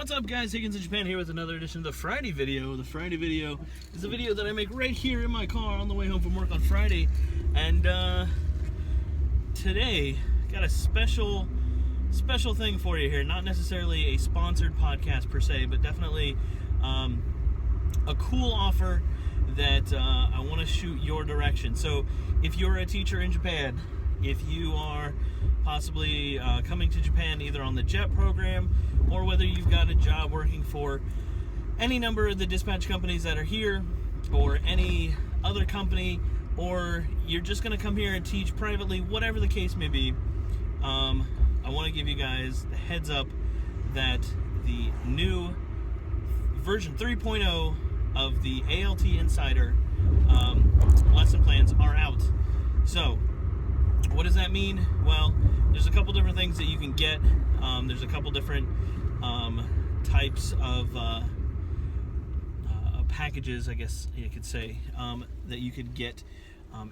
What's up, guys? Higgins in Japan here with another edition of the Friday video. The Friday video is a video that I make right here in my car on the way home from work on Friday. And today, got a special thing for you here. Not necessarily a sponsored podcast per se, but definitely a cool offer that I want to shoot your direction. So if you're a teacher in Japan, if you are possibly coming to Japan either on the JET program or whether you've got a job working for any number of the dispatch companies that are here or any other company, or you're just going to come here and teach privately, whatever the case may be, I want to give you guys the heads up that the new version 3.0 of the ALT Insider lesson plans are out. So what does that mean? Well, there's a couple different things that you can get. There's a couple different types of packages, I guess you could say, that you could get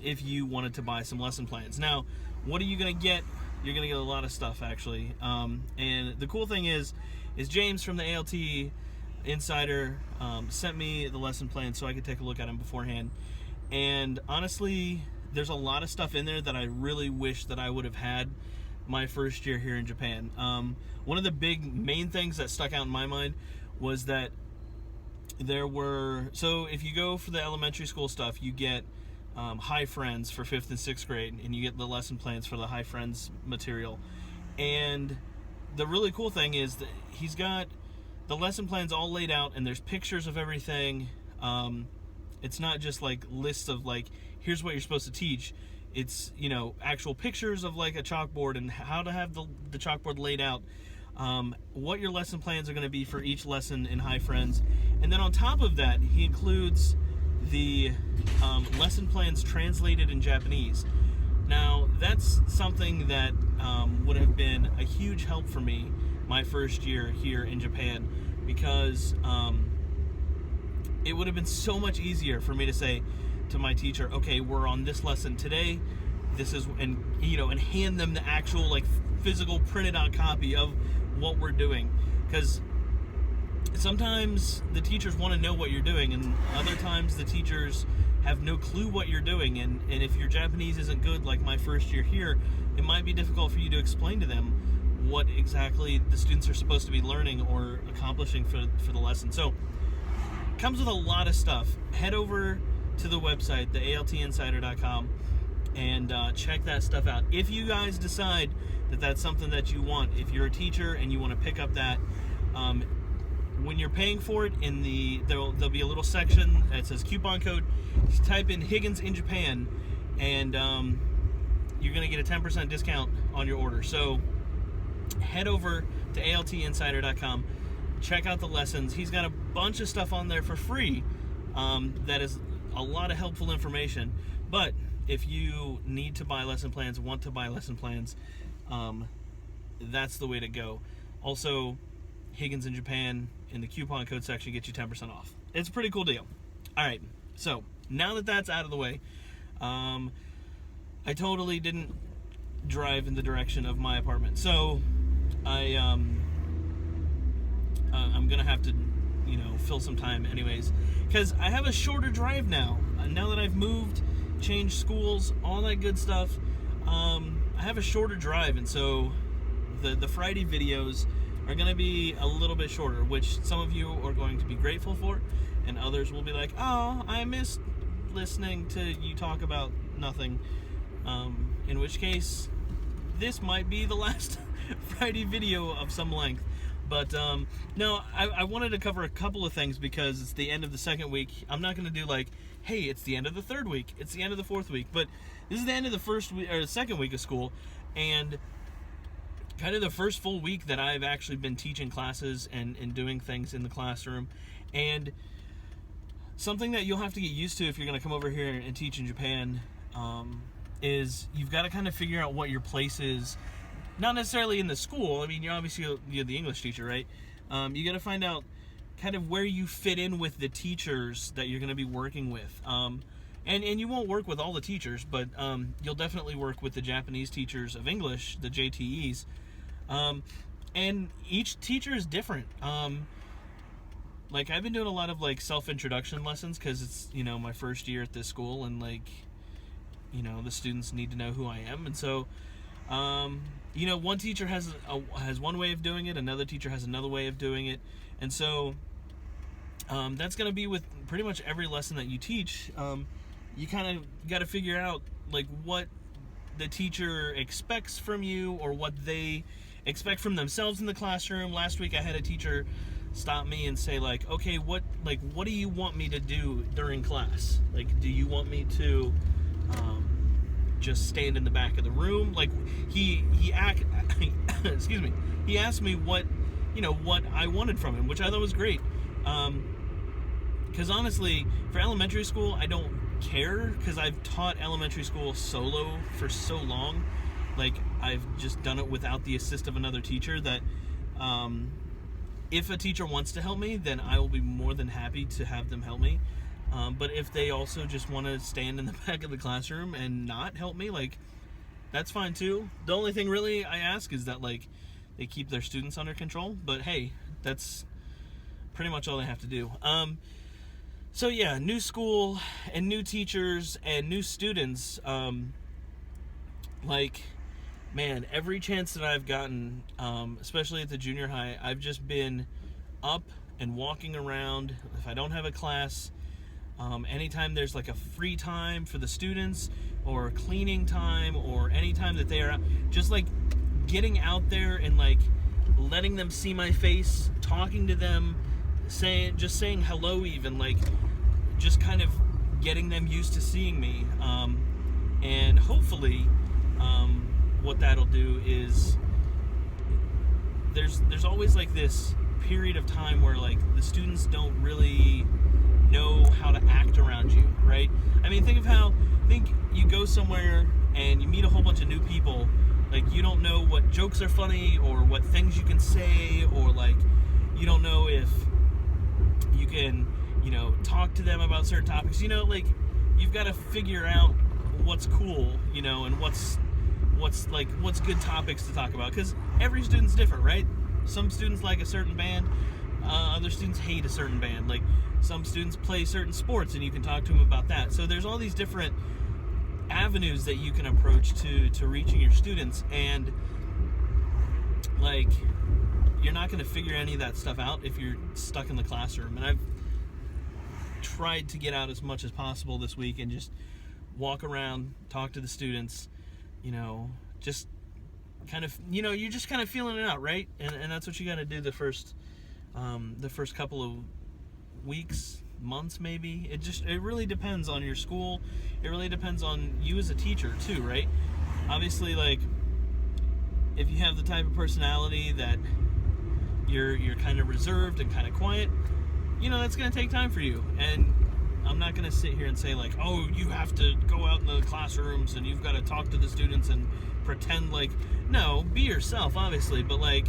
if you wanted to buy some lesson plans. Now, what are you going to get? You're going to get a lot of stuff, actually. And the cool thing is James from the ALT Insider sent me the lesson plan so I could take a look at them beforehand. And honestly, there's a lot of stuff in there that I really wish that I would have had my first year here in Japan. One of the main things that stuck out in my mind was that so if you go for the elementary school stuff, you get High Friends for 5th and 6th grade, and you get the lesson plans for the High Friends material. And the really cool thing is that he's got the lesson plans all laid out, and there's pictures of everything. It's not just like lists of like, here's what you're supposed to teach. It's, actual pictures of like a chalkboard and how to have the chalkboard laid out, what your lesson plans are going to be for each lesson in High Friends. And then on top of that, he includes the lesson plans translated in Japanese. Now, that's something that would have been a huge help for me my first year here in Japan, because it would have been so much easier for me to say to my teacher, okay, we're on this lesson today, and hand them the actual like physical printed out copy of what we're doing. Because sometimes the teachers want to know what you're doing, and other times the teachers have no clue what you're doing, and if your Japanese isn't good, like my first year here, it might be difficult for you to explain to them what exactly the students are supposed to be learning or accomplishing for the lesson. So it comes with a lot of stuff. Head over to the website, the altinsider.com, and check that stuff out. If you guys decide that that's something that you want, if you're a teacher and you want to pick up that, when you're paying for it, there'll be a little section that says coupon code. You type in Higgins in Japan, and you're going to get a 10% discount on your order. So head over to altinsider.com, check out the lessons. He's got a bunch of stuff on there for free that is a lot of helpful information. But if you need to buy lesson plans, want to buy lesson plans, that's the way to go. Also, Higgins in Japan in the coupon code section gets you 10% off. It's a pretty cool deal. All right, so now that that's out of the way, I totally didn't drive in the direction of my apartment. So I'm gonna have to fill some time anyways, because I have a shorter drive now. Now that I've moved, changed schools, all that good stuff, I have a shorter drive, and so the Friday videos are going to be a little bit shorter, which some of you are going to be grateful for, and others will be like, oh, I missed listening to you talk about nothing, in which case this might be the last Friday video of some length. But no, I wanted to cover a couple of things because it's the end of the second week. I'm not going to do like, hey, it's the end of the third week, it's the end of the fourth week, but this is the end of the first week, or the second week of school, and kind of the first full week that I've actually been teaching classes and doing things in the classroom. And something that you'll have to get used to if you're going to come over here and teach in Japan is you've got to kind of figure out what your place is. Not necessarily in the school. I mean, you're the English teacher, right? You got to find out kind of where you fit in with the teachers that you're going to be working with. And you won't work with all the teachers, but you'll definitely work with the Japanese teachers of English, the JTEs. and each teacher is different. Like, I've been doing a lot of, like, self-introduction lessons because it's, my first year at this school, and, like, the students need to know who I am. And so, one teacher has one way of doing it, another teacher has another way of doing it. And so, that's going to be with pretty much every lesson that you teach. You kind of got to figure out, like, what the teacher expects from you, or what they expect from themselves in the classroom. Last week I had a teacher stop me and say, like, okay, what do you want me to do during class? Like, do you want me to just stand in the back of the room? Like, he excuse me, he asked me what I wanted from him, which I thought was great. Because honestly, for elementary school, I don't care, because I've taught elementary school solo for so long. Like, I've just done it without the assist of another teacher, that if a teacher wants to help me, then I will be more than happy to have them help me. But if they also just want to stand in the back of the classroom and not help me, like, that's fine too. The only thing really I ask is that, like, they keep their students under control. But hey, that's pretty much all they have to do. So yeah, new school and new teachers and new students. Like, man, every chance that I've gotten, especially at the junior high, I've just been up and walking around. If I don't have a class, anytime there's like a free time for the students, or cleaning time, or anytime that they are out, just like getting out there and like letting them see my face, talking to them, saying hello, even, like, just kind of getting them used to seeing me. And hopefully, what that'll do is there's always like this period of time where, like, the students don't really know how to act around you, right? I mean, think you go somewhere and you meet a whole bunch of new people. Like, you don't know what jokes are funny, or what things you can say, or, like, you don't know if you can, talk to them about certain topics. Like, you've got to figure out what's cool, and what's good topics to talk about, because every student's different, right? Some students like a certain band, other students hate a certain band. Like, some students play certain sports, and you can talk to them about that. So there's all these different avenues that you can approach to reaching your students, and, like, you're not going to figure any of that stuff out if you're stuck in the classroom. And I've tried to get out as much as possible this week and just walk around, talk to the students, just kind of, you're just kind of feeling it out, right? And that's what you got to do the first couple of weeks, months, maybe. It really depends on your school. It really depends on you as a teacher too, right? Obviously, like, if you have the type of personality that you're kind of reserved and kind of quiet, that's going to take time for you. And I'm not going to sit here and say, like, oh, you have to go out in the classrooms and you've got to talk to the students and pretend like, no, be yourself, obviously, but, like,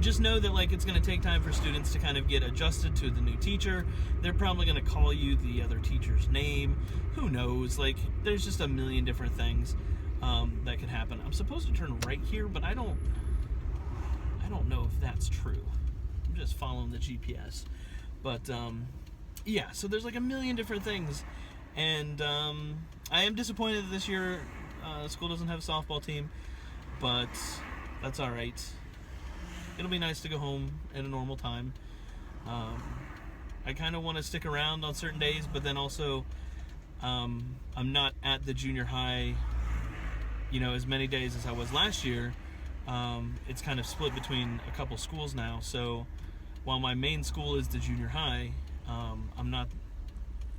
just know that, like, it's going to take time for students to kind of get adjusted to the new teacher. They're probably going to call you the other teacher's name. Who knows? Like, there's just a million different things that can happen. I'm supposed to turn right here, but I don't know if that's true. I'm just following the GPS. But, yeah, so there's like a million different things. And I am disappointed that this year school doesn't have a softball team, but that's all right. It'll be nice to go home at a normal time. I kind of want to stick around on certain days, but then also I'm not at the junior high, as many days as I was last year. It's kind of split between a couple schools now. So while my main school is the junior high, I'm not,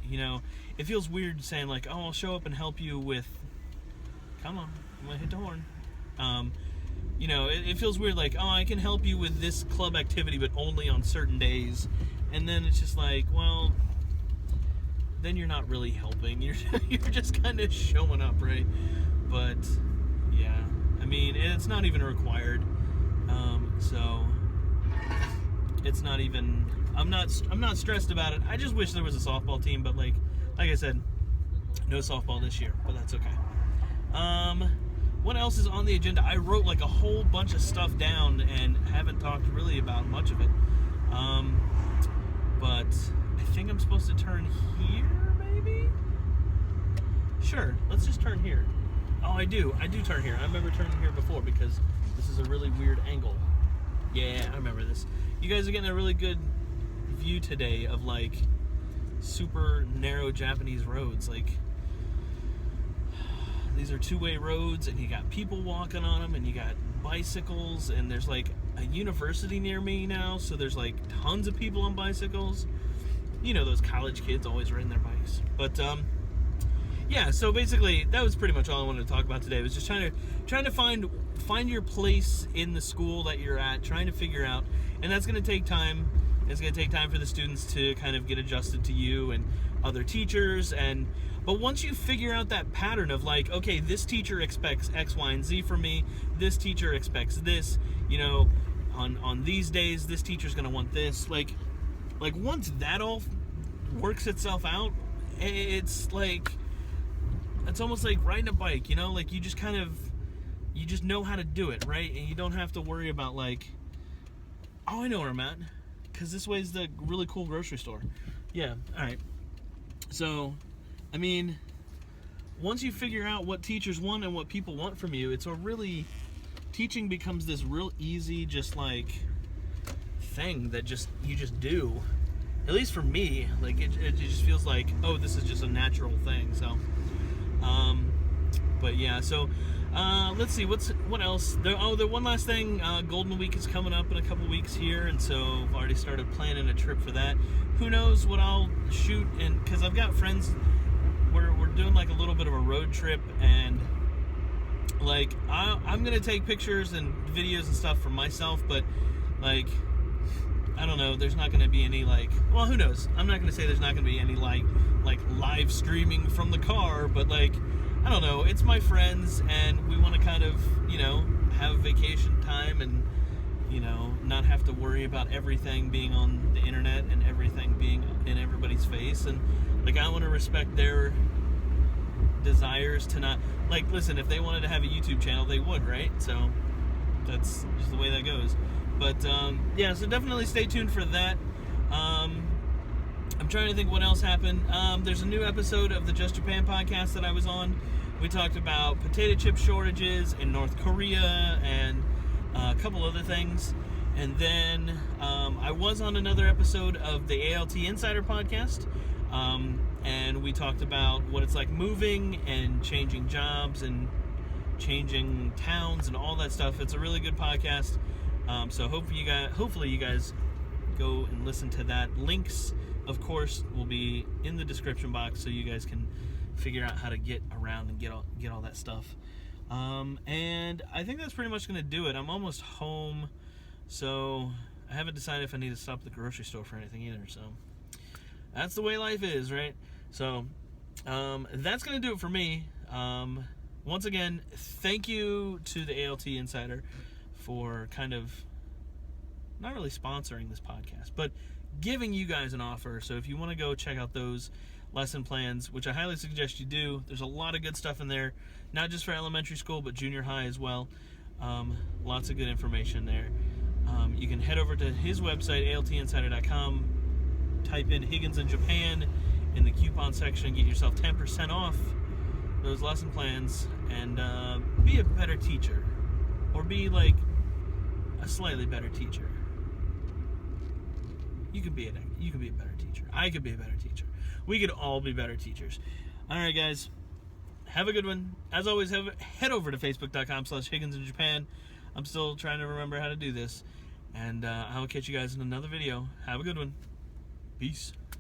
it feels weird saying, like, oh, I'll show up and help you with, come on, I'm going to hit the horn. It feels weird, like, oh, I can help you with this club activity, but only on certain days. And then it's just like, well, then you're not really helping. You're just kind of showing up, right? But, yeah, I mean, it's not even required. So it's not even, I'm not stressed about it. I just wish there was a softball team, but like I said, no softball this year, but that's okay. what else is on the agenda? I wrote like a whole bunch of stuff down and haven't talked really about much of it. But I think I'm supposed to turn here, maybe? Sure, let's just turn here. Oh, I do turn here. I remember turning here before because this is a really weird angle. Yeah, I remember this. You guys are getting a really good view today of like super narrow Japanese roads. Like, these are two-way roads, and you got people walking on them, and you got bicycles, and there's like a university near me now, so there's like tons of people on bicycles. You know, those college kids always riding their bikes. But yeah, so basically that was pretty much all I wanted to talk about today. It was just trying to find your place in the school that you're at, trying to figure out, and that's going to take time. It's going to take time for the students to kind of get adjusted to you and other teachers. But once you figure out that pattern of like, okay, this teacher expects X, Y, and Z from me. This teacher expects this. You know, on these days, this teacher's going to want this. Like once that all works itself out, it's like, it's almost like riding a bike. You know, like you just know how to do it, right? And you don't have to worry about like, oh, I know where I'm at, because this way is the really cool grocery store. Yeah, all right. So, I mean, once you figure out what teachers want and what people want from you, teaching becomes this real easy, just like thing that you just do. At least for me, like it just feels like, oh, this is just a natural thing. So, but yeah, so let's see what else. The one last thing, Golden Week is coming up in a couple weeks here, and so I've already started planning a trip for that. Who knows what I'll shoot, and because I've got friends, we're doing like a little bit of a road trip, and like I'm gonna take pictures and videos and stuff for myself, but like, I don't know, there's not gonna be any like, well, who knows? I'm not gonna say there's not gonna be any like live streaming from the car, but like, I don't know, it's my friends, and we want to kind of, you know, have vacation time, and, you know, not have to worry about everything being on the internet and everything being in everybody's face. And like, I want to respect their desires to not, like, listen, if they wanted to have a YouTube channel, they would, right? So that's just the way that goes. But yeah, so definitely stay tuned for that. I'm trying to think what else happened. There's a new episode of the Just Japan podcast that I was on. We talked about potato chip shortages in North Korea and a couple other things. And then I was on another episode of the ALT Insider podcast. And we talked about what it's like moving and changing jobs and changing towns and all that stuff. It's a really good podcast. So hopefully you guys go and listen to that. Links, of course, will be in the description box, so you guys can figure out how to get around and get all that stuff. And I think that's pretty much going to do it. I'm almost home, so I haven't decided if I need to stop at the grocery store for anything either. So that's the way life is, right? So that's going to do it for me. Once again, thank you to the ALT Insider for kind of not really sponsoring this podcast, but giving you guys an offer. So if you want to go check out those lesson plans, which I highly suggest you do, there's a lot of good stuff in there, not just for elementary school, but junior high as well. Lots of good information there. You can head over to his website, altinsider.com, type in Higgins in Japan in the coupon section, get yourself 10% off those lesson plans, and be a better teacher, or be like a slightly better teacher. You could be a better teacher. I could be a better teacher. We could all be better teachers. All right, guys. Have a good one. As always, head over to facebook.com/Higgins in Japan. I'm still trying to remember how to do this. And I will catch you guys in another video. Have a good one. Peace.